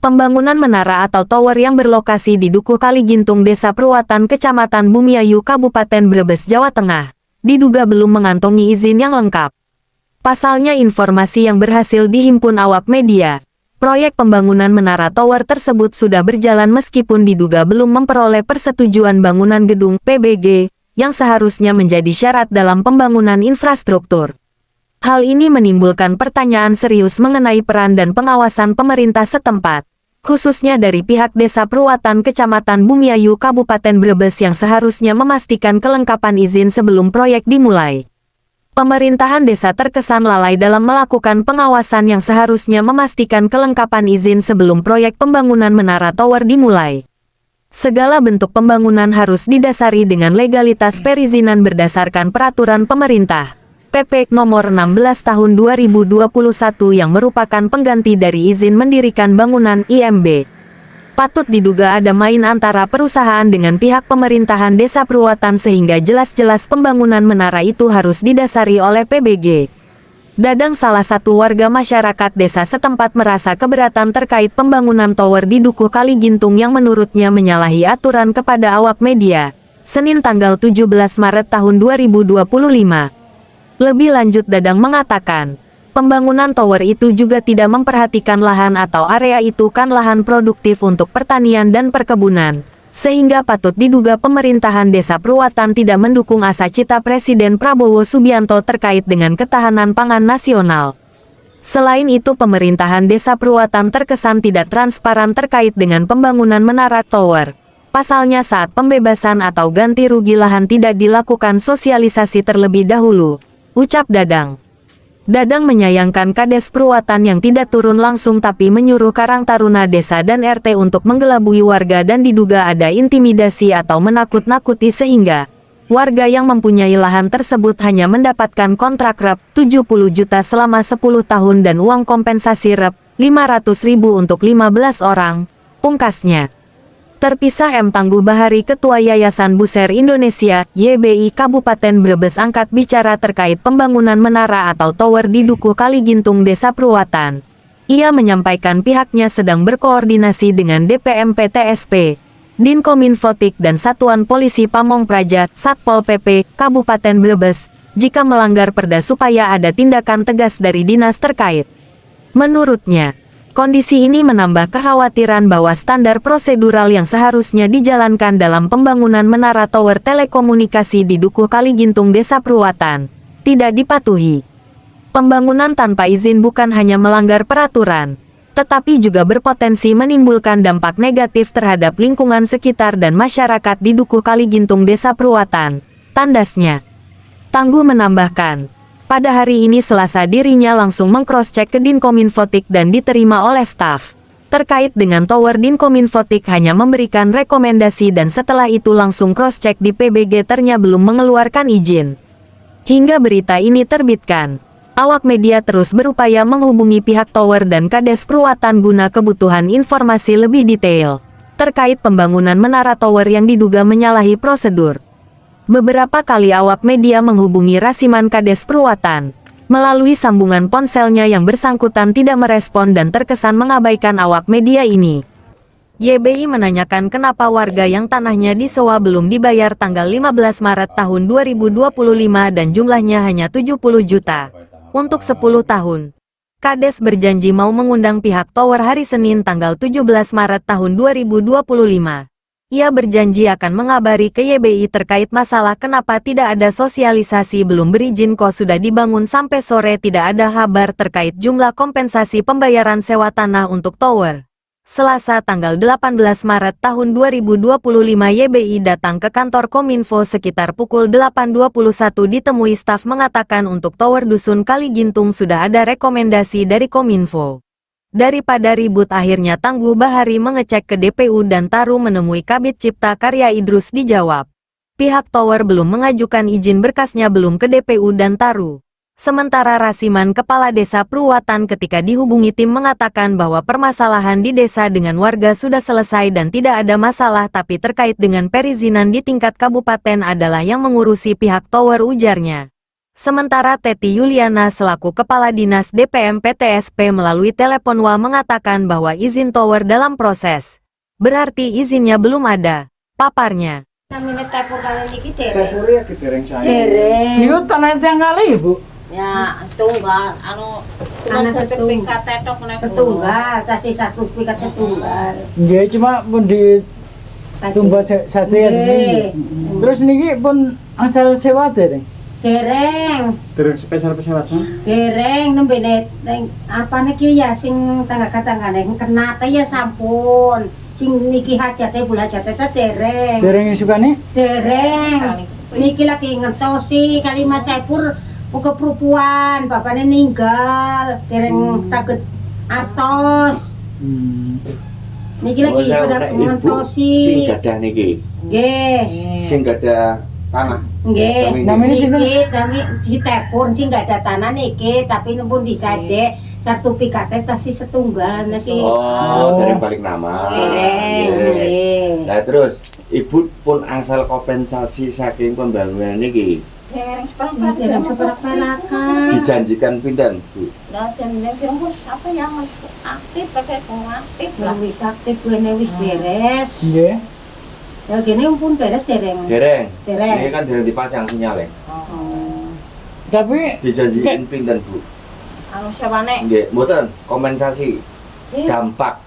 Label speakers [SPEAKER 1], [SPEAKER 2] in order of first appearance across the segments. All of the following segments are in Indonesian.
[SPEAKER 1] Pembangunan menara atau tower yang berlokasi di Dukuh Kaligintung, Desa Purwatan, Kecamatan Bumiayu, Kabupaten Brebes, Jawa Tengah, diduga belum mengantongi izin yang lengkap. Pasalnya, informasi yang berhasil dihimpun awak media, proyek pembangunan menara tower tersebut sudah berjalan meskipun diduga belum memperoleh persetujuan bangunan gedung (PBG) yang seharusnya menjadi syarat dalam pembangunan infrastruktur. Hal ini menimbulkan pertanyaan serius mengenai peran dan pengawasan pemerintah setempat, khususnya dari pihak Desa Purwatan, Kecamatan Bumiayu, Kabupaten Brebes yang seharusnya memastikan kelengkapan izin sebelum proyek dimulai. Pemerintahan desa terkesan lalai dalam melakukan pengawasan yang seharusnya memastikan kelengkapan izin sebelum proyek pembangunan menara tower dimulai. Segala bentuk pembangunan harus didasari dengan legalitas perizinan berdasarkan peraturan pemerintah PP Nomor 16 Tahun 2021 yang merupakan pengganti dari izin mendirikan bangunan IMB. Patut diduga ada main antara perusahaan dengan pihak pemerintahan Desa Purwatan sehingga jelas-jelas pembangunan menara itu harus didasari oleh PBG. Dadang, salah satu warga masyarakat desa setempat, merasa keberatan terkait pembangunan tower di Dukuh Kaligintung yang menurutnya menyalahi aturan kepada awak media, Senin tanggal 17 Maret tahun 2025. Lebih lanjut, Dadang mengatakan, pembangunan tower itu juga tidak memperhatikan lahan atau area itu kan lahan produktif untuk pertanian dan perkebunan, sehingga patut diduga pemerintahan Desa Purwatan tidak mendukung asa cita Presiden Prabowo Subianto terkait dengan ketahanan pangan nasional. Selain itu, pemerintahan Desa Purwatan terkesan tidak transparan terkait dengan pembangunan menara tower. Pasalnya, saat pembebasan atau ganti rugi lahan tidak dilakukan sosialisasi terlebih dahulu, ucap Dadang. Dadang menyayangkan Kades Purwatan yang tidak turun langsung tapi menyuruh Karang Taruna Desa dan RT untuk menggelabui warga dan diduga ada intimidasi atau menakut-nakuti sehingga warga yang mempunyai lahan tersebut hanya mendapatkan kontrak rep 70 juta selama 10 tahun dan uang kompensasi rep 500.000 untuk 15 orang, pungkasnya. Terpisah, M. Tangguh Bahari, Ketua Yayasan Buser Indonesia (YBI) Kabupaten Brebes, angkat bicara terkait pembangunan menara atau tower di Dukuh Kaligintung, Desa Purwatan. Ia menyampaikan pihaknya sedang berkoordinasi dengan DPM PTSP, Dinkominfotik dan Satuan Polisi Pamong Praja Satpol PP Kabupaten Brebes jika melanggar perda supaya ada tindakan tegas dari dinas terkait. Menurutnya, kondisi ini menambah kekhawatiran bahwa standar prosedural yang seharusnya dijalankan dalam pembangunan menara tower telekomunikasi di Dukuh Kaligintung, Desa Purwatan tidak dipatuhi. Pembangunan tanpa izin bukan hanya melanggar peraturan, tetapi juga berpotensi menimbulkan dampak negatif terhadap lingkungan sekitar dan masyarakat di Dukuh Kaligintung, Desa Purwatan, tandasnya. Tangguh menambahkan, pada hari ini Selasa dirinya langsung meng-cross-check ke Dinkominfotik dan diterima oleh staf. Terkait dengan tower, Dinkominfotik hanya memberikan rekomendasi dan setelah itu langsung cross-check di PBG, ternyata belum mengeluarkan izin. Hingga berita ini terbitkan, awak media terus berupaya menghubungi pihak tower dan Kades Purwatan guna kebutuhan informasi lebih detail terkait pembangunan menara tower yang diduga menyalahi prosedur. Beberapa kali awak media menghubungi Rasiman Kades Purwatan. Melalui sambungan ponselnya yang bersangkutan tidak merespon dan terkesan mengabaikan awak media ini. YBI menanyakan kenapa warga yang tanahnya disewa belum dibayar tanggal 15 Maret tahun 2025 dan jumlahnya hanya 70 juta untuk 10 tahun. Kades berjanji mau mengundang pihak tower hari Senin tanggal 17 Maret tahun 2025. Ia berjanji akan mengabari ke YBI terkait masalah kenapa tidak ada sosialisasi belum berizin kok sudah dibangun sampai sore tidak ada kabar terkait jumlah kompensasi pembayaran sewa tanah untuk tower. Selasa tanggal 18 Maret tahun 2025 YBI datang ke kantor Kominfo sekitar pukul 8.21 ditemui staf mengatakan untuk tower Dusun Kaligintung sudah ada rekomendasi dari Kominfo. Daripada ribut akhirnya Tangguh Bahari mengecek ke DPU dan Taru menemui Kabid Cipta Karya Idrus. Dijawab, pihak tower belum mengajukan izin, berkasnya belum ke DPU dan Taru. Sementara Rasiman, Kepala Desa Purwatan, ketika dihubungi tim mengatakan bahwa permasalahan di desa dengan warga sudah selesai dan tidak ada masalah, tapi terkait dengan perizinan di tingkat kabupaten adalah yang mengurusi pihak tower, ujarnya. Sementara Teti Yuliana selaku Kepala Dinas DPM PTSP melalui telepon mengatakan bahwa izin tower dalam proses. Berarti izinnya belum ada, paparnya.
[SPEAKER 2] Namanya tepur kali ini
[SPEAKER 3] Tepur ya dereng saya.
[SPEAKER 2] dereng.
[SPEAKER 4] Itu tanah yang kali Ibu.
[SPEAKER 2] Ya, setunggal. Sertifikat tetok setunggal, kasih sertifikat setunggal.
[SPEAKER 4] Nggih cuma pun ditumbas saja di sini. Terus niki pun asal sewa dereng.
[SPEAKER 2] Dereng,
[SPEAKER 3] Dereng spesial-spesial aja.
[SPEAKER 2] dereng nembe apa niki ya sing tangga-tanggane kenate ya sampun. Sing niki hajate bola hajate ta dereng.
[SPEAKER 4] Dereng isukane?
[SPEAKER 2] Dereng. Niki lagi ngertosi kali Mas Cepur buka perempuan, bapaknya meninggal, dereng saged artos. Niki lagi pada ngertosi.
[SPEAKER 5] Sing gadah niki.
[SPEAKER 2] Nggih.
[SPEAKER 5] Sing gadah tanah.
[SPEAKER 2] Nggih.
[SPEAKER 4] Namanya sinten?
[SPEAKER 2] Niki kami ditepur sing enggak ada tanah niki, tapi pun disadek sertifikatnya tasih setunggal nasi.
[SPEAKER 5] Oh, dari balik nama.
[SPEAKER 2] Nggih.
[SPEAKER 5] Nah terus ibu pun angsal kompensasi saking pembangunan niki.
[SPEAKER 2] Dereng seperak-perakan.
[SPEAKER 5] Dijanjikan pinten, Bu?
[SPEAKER 2] Lah jeneng wis apa ya Mas aktif pakai aktif lah wis aktif wene wis beres.
[SPEAKER 4] Nggih.
[SPEAKER 2] Ya gini pun beres dereng.
[SPEAKER 5] Dereng.
[SPEAKER 2] Dereng.
[SPEAKER 5] Ini kan dereng dipasang sinyalnya.
[SPEAKER 4] Tapi
[SPEAKER 5] Dijanjikan pinten, Bu?
[SPEAKER 2] Anu sewane
[SPEAKER 5] Nggih, mboten kompensasi dampak.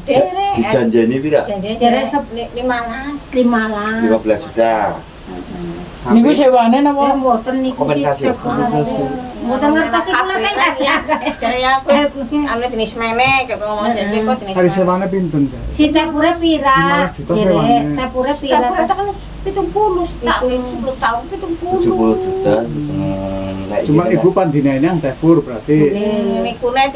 [SPEAKER 2] dereng.
[SPEAKER 5] Dijanjeni pira?
[SPEAKER 2] Dereng 15
[SPEAKER 5] 15 juta.
[SPEAKER 4] niku sewane napa?
[SPEAKER 2] mboten niku
[SPEAKER 5] Kompensasi.
[SPEAKER 2] mboten ngertos kula kan jare aku anu jenis mene kok ngomong jare kok jenis
[SPEAKER 3] Hari sewane pinten, Cak?
[SPEAKER 2] si tepure pira
[SPEAKER 3] 15 juta sewane.
[SPEAKER 2] tepure pira kan 70 tahun 10 tahun
[SPEAKER 5] 70 juta.
[SPEAKER 3] Cuma ibu pandina ini yang tepur berarti.
[SPEAKER 2] nikune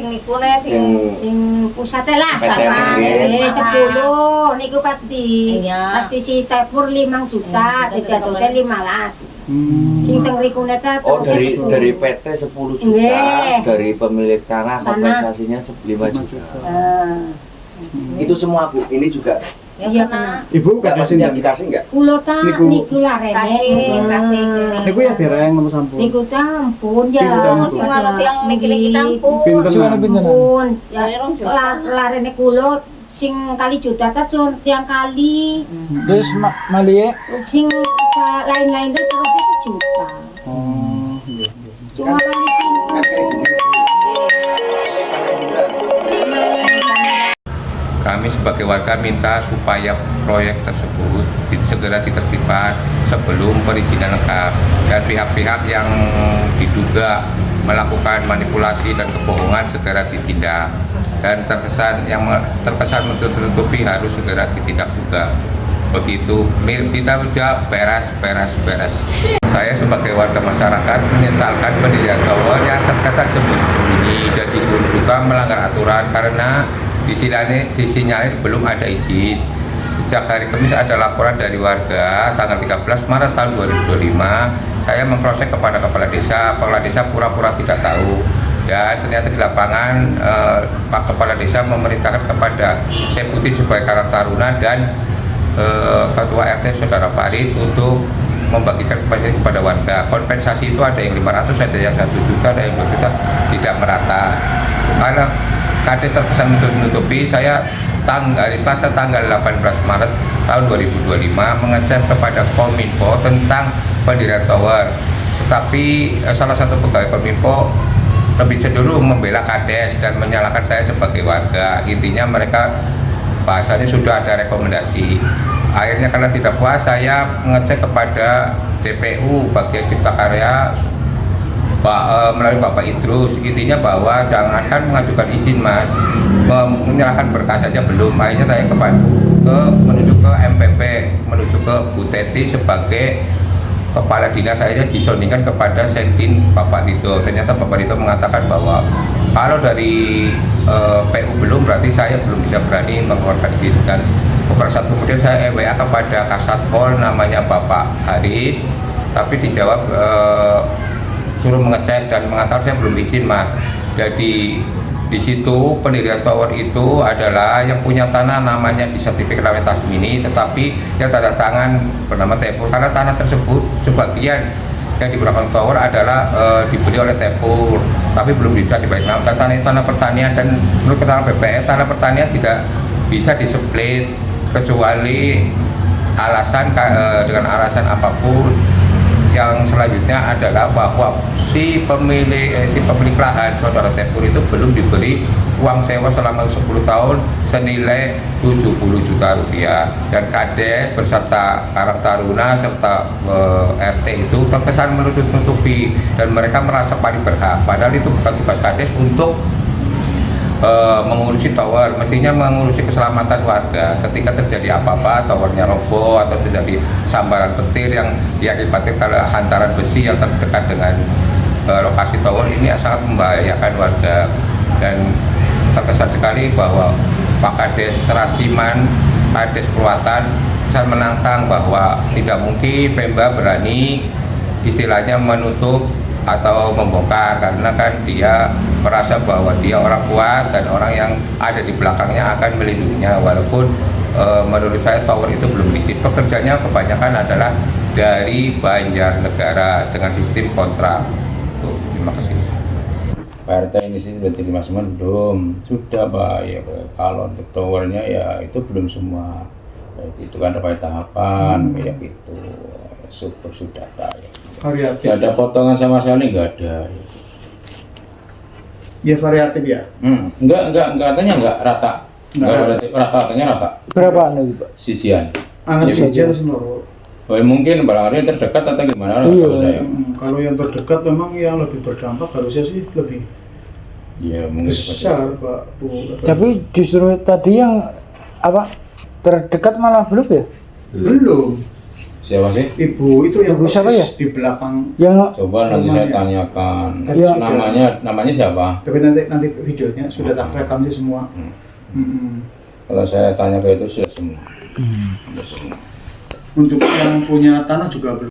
[SPEAKER 5] Yang
[SPEAKER 2] sing pusate lah
[SPEAKER 5] PTM nggih.
[SPEAKER 2] 10 niku kasih si tepur 5 juta dijatuhnya 15 sing teng rikune ta
[SPEAKER 5] Oh dari PT 10 juta,
[SPEAKER 2] Nggih.
[SPEAKER 5] dari pemilik tanah kompensasinya 5 juta. Itu semua Bu, ini juga
[SPEAKER 2] iya kena
[SPEAKER 3] Ibu
[SPEAKER 5] enggak
[SPEAKER 3] gak ada
[SPEAKER 5] maksudnya
[SPEAKER 3] sinten.
[SPEAKER 5] dikasih enggak?
[SPEAKER 2] kulo ta
[SPEAKER 3] Niku-
[SPEAKER 2] niku larene kasih
[SPEAKER 3] Niku ya dereng nomor sampun.
[SPEAKER 2] niku tampun ya
[SPEAKER 3] Niku tampun.
[SPEAKER 2] sing anu yang niki tampun
[SPEAKER 3] Pinten
[SPEAKER 4] Sewane pinten?
[SPEAKER 2] tampun larene kulo sing kali juta ta tiang kali
[SPEAKER 4] Terus maliye
[SPEAKER 2] sing lain-lain terus sejuta
[SPEAKER 3] Oh, nggih.
[SPEAKER 2] cuma kali sing
[SPEAKER 6] Kami sebagai warga minta supaya proyek tersebut segera ditertibkan sebelum perizinan lengkap dan pihak-pihak yang diduga melakukan manipulasi dan kebohongan segera ditindak dan terkesan menutupi harus segera ditindak juga. Begitu kita udah beres. Saya sebagai warga masyarakat menyesalkan pendirian tower yang terkesan sembunyi dan diduga melanggar aturan karena disinyalir belum ada izin. Sejak hari Kamis ada laporan dari warga tanggal 13 Maret tahun 2025. Saya mengproses kepada kepala desa pura-pura tidak tahu. Dan ternyata di lapangan Pak Kepala Desa memerintahkan kepada Seputin sebagai Karang Taruna dan Ketua RT Saudara Farid untuk membagikan kompensasi kepada warga. Kompensasi itu ada yang 500, ada yang 1 juta, ada yang 2 juta, tidak merata. Karena Kades terkesan menutupi, saya hari Selasa tanggal 18 Maret tahun 2025 mengecek kepada Kominfo tentang pendirian tower. Tetapi salah satu pegawai Kominfo lebih cenderung membela Kades dan menyalahkan saya sebagai warga. Intinya mereka bahasanya sudah ada rekomendasi. Akhirnya karena tidak puas, saya mengecek kepada DPU Bagian Cipta Karya melalui Bapak Idrus. Intinya bahwa jangankan mengajukan izin Mas, menyerahkan berkas saja belum. Akhirnya saya menuju ke MPP, menuju ke Bu Teti sebagai kepala dinas. Saya disondingkan kepada Sekdin Bapak Dito. Ternyata Bapak Dito mengatakan bahwa kalau dari PU belum, berarti saya belum bisa berani mengeluarkan izin. Dan beberapa saat kemudian saya WA kepada Kasatpol namanya Bapak Haris, tapi dijawab suruh mengecek dan mengatakan saya belum izin Mas. Jadi di situ pendirian tower itu adalah yang punya tanah namanya di sertifikat Tasmini, tetapi yang tanda tangan bernama Tepur karena tanah tersebut sebagian yang di belakang tower adalah dibeli oleh Tepur, tapi belum bisa dibalik nama. Dan tanah pertanian, dan menurut keterangan BPN tanah pertanian tidak bisa diseplit kecuali dengan alasan apapun. Yang selanjutnya adalah bahwa si pemilik lahan saudara Tepur itu belum diberi uang sewa selama 10 tahun senilai 70 juta rupiah, dan Kades beserta Karang Taruna serta RT itu terkesan menutup-nutupi, dan mereka merasa paling berhak, padahal itu bukan tugas Kades untuk mengurusi tower. Mestinya mengurusi keselamatan warga ketika terjadi apa-apa, towernya roboh atau terjadi sambaran petir yang diakibatkan oleh hantaran besi yang terdekat dengan lokasi tower. Ini sangat membahayakan warga, dan terkesan sekali bahwa Pak Kades Serasiman, Kades Purwatan saya menantang bahwa tidak mungkin Pemba berani istilahnya menutup atau membongkar, karena kan dia merasa bahwa dia orang kuat dan orang yang ada di belakangnya akan melindunginya, walaupun menurut saya tower itu belum izin. Pekerjanya kebanyakan adalah dari Banjarnegara dengan sistem kontrak. Tuh, terima kasih.
[SPEAKER 7] Pak RT ini sih sudah terima semua belum? Sudah Pak, ya kalau untuk towernya ya itu belum semua. Itu kan ada tahapan kayak gitu. Syukur sudah Pak.
[SPEAKER 3] Variatif.
[SPEAKER 7] Gak ada potongan sama sekali, nggak ada.
[SPEAKER 3] Ya variatif ya.
[SPEAKER 7] Enggak katanya enggak rata. Enggak rata, katanya rata.
[SPEAKER 4] Berapa anu Pak?
[SPEAKER 7] Sijian.
[SPEAKER 3] Anak
[SPEAKER 7] Ya,
[SPEAKER 3] saja senoro.
[SPEAKER 7] Oh, mungkin barangkali terdekat atau gimana?
[SPEAKER 4] Iya.
[SPEAKER 7] Kalau saya.
[SPEAKER 3] Kalau yang terdekat memang yang lebih berdampak harusnya sih lebih
[SPEAKER 7] Ya mungkin
[SPEAKER 3] besar Pak Bu.
[SPEAKER 4] Tapi justru tadi yang apa terdekat malah belum ya?
[SPEAKER 3] Belum.
[SPEAKER 7] Siapa sih?
[SPEAKER 3] Ibu itu yang
[SPEAKER 4] Ibu siapa ya?
[SPEAKER 3] di belakang.
[SPEAKER 4] Yang
[SPEAKER 7] Coba nanti saya
[SPEAKER 3] Namanya.
[SPEAKER 7] tanyakan.
[SPEAKER 3] Ya.
[SPEAKER 7] Namanya siapa?
[SPEAKER 3] Tapi nanti videonya sudah tak rekam sih semua.
[SPEAKER 7] Kalau saya tanya ke itu sudah semua. Sudah semua.
[SPEAKER 3] Untuk yang punya tanah juga belum.